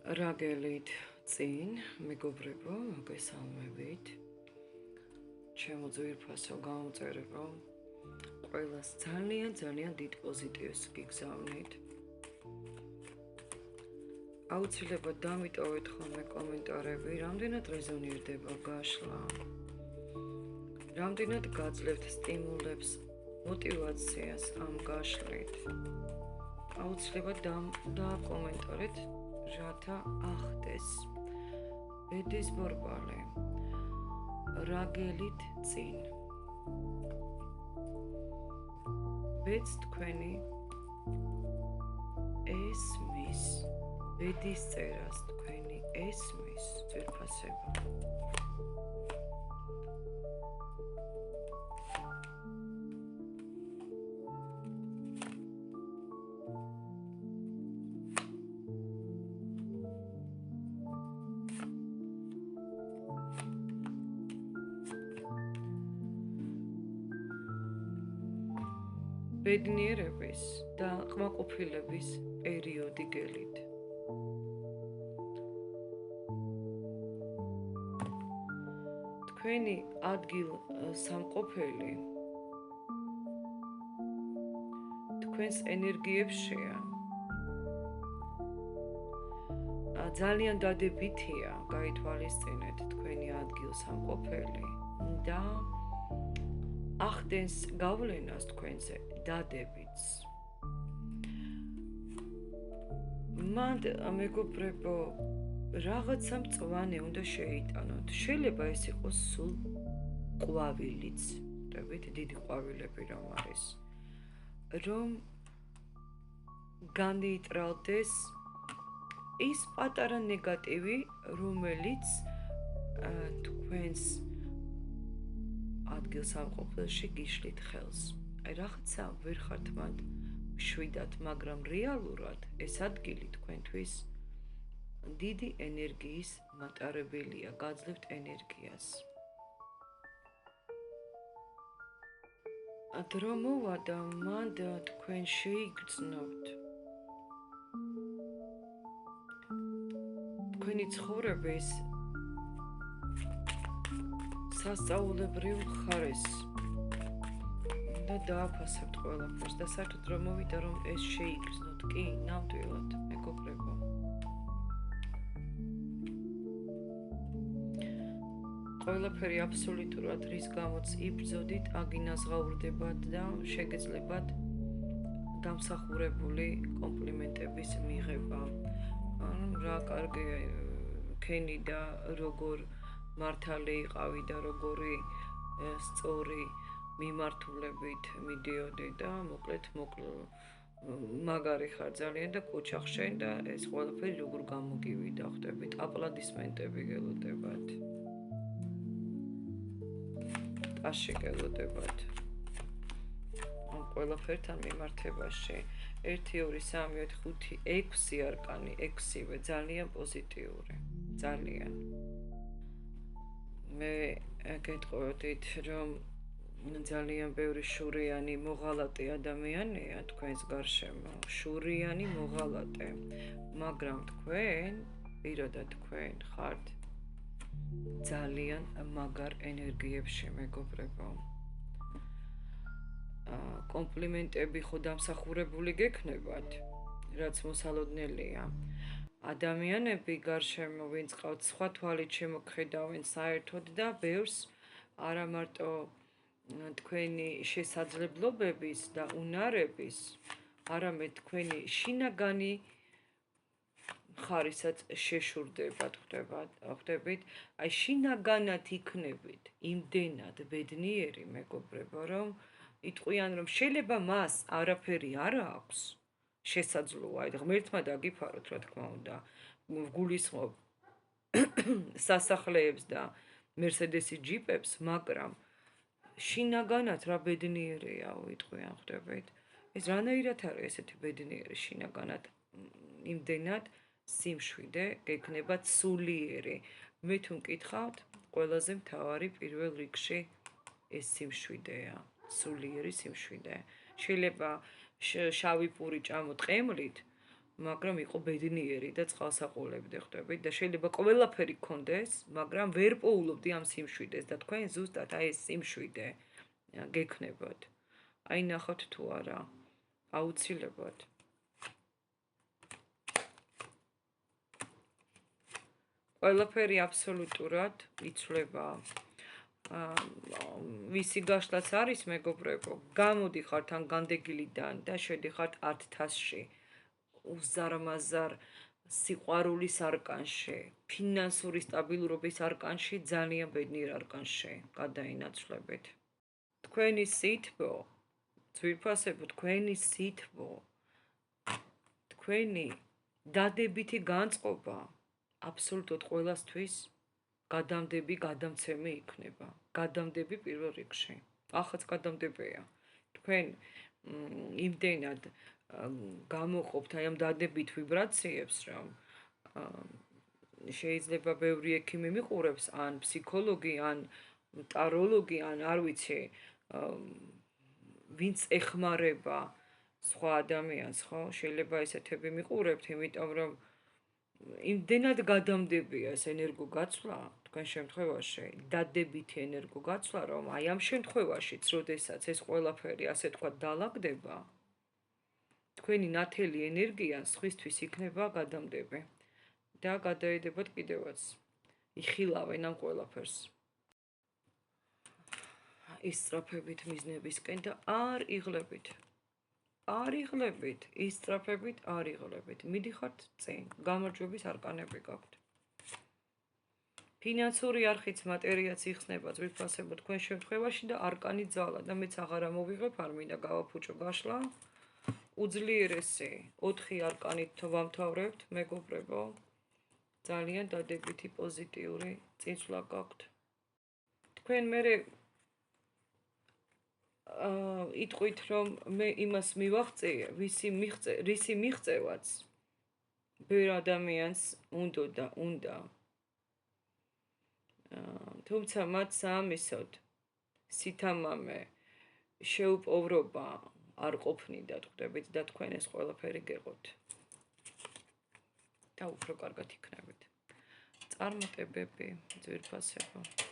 რაგელით წინ მეგობრებო, მოგესალმებით. ჩემო ძვირფასო გამოწერებო, ყველას ძალიან დიდ პოზიტივს გიგზავნით. აუცილებლად დამიტოვეთ ხოლმე კომენტარები, რამდენად რეზონირდება გაშლა, რამდენად გაძლევთ სტიმულებს, მოტივაციას ამ გაშლით. აუცილებლად დაკომენტარეთ, რათა ახდეს ბედის ბორბალი რაგელით წინ. ბედს თქვენი ესმის, ბედის წერას თქვენი ესმის, ძვირფასებო. ბედნიერების და კმაყოფილების პერიოდი გელით. თქვენი ადგილსამყოფელი თქვენს ენერგიებშია, ძალიან დადებითია გაითვალისწინეთ თქვენი ადგილსამყოფელი და ახდენს გავლენას თქვენზე დადებითს. მან მეგობრებო, რაღაცა მწვანე უნდა შეიტანოთ. შეიძლება ეს იყოს სულ ყვავილიც, ხვდებით, დიდი ყვავილები რომ არის, რომ განეიტრალდეს ის პატარა ნეგატივი, რომელიც თქვენს ადგილსამყოფელში გიშლით ხელს. აი რაღაცა ვერ ხართ მათ მშვიდად, მაგრამ რეალურად ეს ადგილი თქვენთვის დიდი ენერგიის მატარებელია, გაძლევთ ენერგიას. დრო მოვა და მან თქვენ შეიგრძნობთ თქვენი ცხოვრების სასწაულებრივ ხარეს და დააფასებთ ყველაფერს და საერთოდ რომ მოვიდა რომ ეს შეიგრძნოთ, კი, ნამდვილად, მეგობრებო. ყველაფერი აბსოლუტურად რის გამოც იბრძოდით, აგინაზღაურდებათ და შეგეძლებათ დამსახურებული კომპლიმენტების მიღება. რა კარგი ქენი და როგორ მართალი იყავი და როგორი სწორი მიმართულებით მიდიოდი და მოკლედ მაგარი ხარ ძალიან და კუჩახ შენ და ეს ყველაფერი როგორ გამოგივიდა, ხვდებით, აპლოდისმენტები გელოდებათ. ტაში გელოდებათ. ამ ყველაფერთან მიმართებაში 1 2 3 4 5 6 არკანი, 6-ვე ძალიან პოზიტიური, ძალიან. მე გეტყოდით რომ ძალიან ბევრი შურიანი მოღალატე ადამიანია თქვენს გარშემო, შურიანი მოღალატე, მაგრამ თქვენ, პირადად თქვენ ხართ ძალიან მაგარ ენერგიებში, მეგობრებო. კომპლიმენტები ხო დამსახურებული გექნებათ, რაც მოსალოდნელია. ადამიანები გარშემო, ვინც ყავთ სხვა თვალით შემოგხედავენ საერთოდ და ბევრს არა მარტო თქვენი შესაძლებლობების და უნარების, არამედ თქვენი შინაგანი ხარისაც შეშურდებათ, ხვდებით? აი შინაგანად იქნებით იმდენად ბედნიერი, მეგობრებო, რომ იტყვიან, რომ შეიძლება მას არაფერი არ აქვს შესაძლოა, აი ღმერთმა დაგიფაროთ, რა თქმა უნდა, გულისხმობ სასახლეებს და მერსედესი ჯიპებს, მაგრამ შინაგანად რა ბედნიერია, იტყვიან, ხვდებით? ეს რანაირად არის ესეთი ბედნიერი შინაგანად, იმდენად სიმშვიდე გექნებათ სულიერი. მე თუ მკითხავთ, ყველაზე მთავარი პირველ რიგში ეს სიმშვიდეა, სულიერი სიმშვიდე. შეიძლება შავი პური ჭამოთ ყემლით, მაგრამ იყო ბედნიერი და წყალსაყოლებდი ხვდებით და შეიძლება ყველაფერი გქონდეს, მაგრამ ვერ პოულობდი ამ სიმშვიდეს და თქვენ ზუსტად აი ეს სიმშვიდე გექნებოდ. აი ნახოთ თუ არა. აუცილებლად. ყველაფერი აბსოლუტურად იცვლება. ვისი გაშლაც არის მეგობრებო, გამოდიხართ ან განდეგილიდან და შედიხართ 1000-ში. უზარმაზარ სიყვარულის არკანში, ფინანსური სტაბილურობის არკანში, ძალიან ბედნიერ არკანში გადაინაცვლებით. თქვენი სითბო, ძვირფასებო, თქვენი სითბო, თქვენი დადებითი განწყობა აბსოლუტოდ ყველასთვის გადამდები, გადამცემი იქნება. გადამდები პირველ რიგში. ახაც გადამდებია. თქვენ იმდენად გამოყოფთ აი ამ დადებით ვიბრაციებს, რომ შეიძლება ბევრი ექიმი მიყურებს, ან ფსიქოლოგი, ან ტაროლოგი, ან არ ვიცი, ვინც ეხმარება სხვა ადამიანს, ხო? შეიძლება ესეთები მიყურებთ, იმიტომ რომ იმდენად გადამდებია ეს ენერგოგაცვლა, თქვენ შემთხვევაში, დადებითი ენერგოგაცვლა, რომ აი ამ შემთხვევაშიც, როდესაც ეს ყველაფერი ასე თქვა დაალაგდება, თქვენი ნათელი ენერგია სხვისთვის იქნება გადამდები და გადაედებოთ კიდევაც. იხილავენ ამ ყველაფერს. ისწრაფებით მიზნებისკენ და არ იღლებით. არ იღლებით, ისწრაფებით არ იღლებით. მიდიხართ წინ, გამარჯვების არკანები გაქვთ. ფინანსური არხიც მატერიაც იხსნება ძვირფასებო თქვენ შემთხვევაში და არკანი ძალა და მეც აღარ ამოვიღებ, არ მინდა გავაფუჭო გაშლა. უძლიერესი 4 არკანით ვამთავრებთ, მეგობრებო. ძალიან დადებითი პოზიტიური წინსვლა გაქვთ. თქვენ მერე იტყვით, რომ მე იმას მივაღწიე, რისი მიღწევაც ბევრ ადამიანს უნდა. თუმცა მათ საამისოდ სითამამე, შეუპოვრობა არ ყოფნიდათ, ხვდებით და თქვენ ეს ყველაფერი გეყოთ. და უფრო კარგად იქნებით. წარმატებები, ძვირფასებო.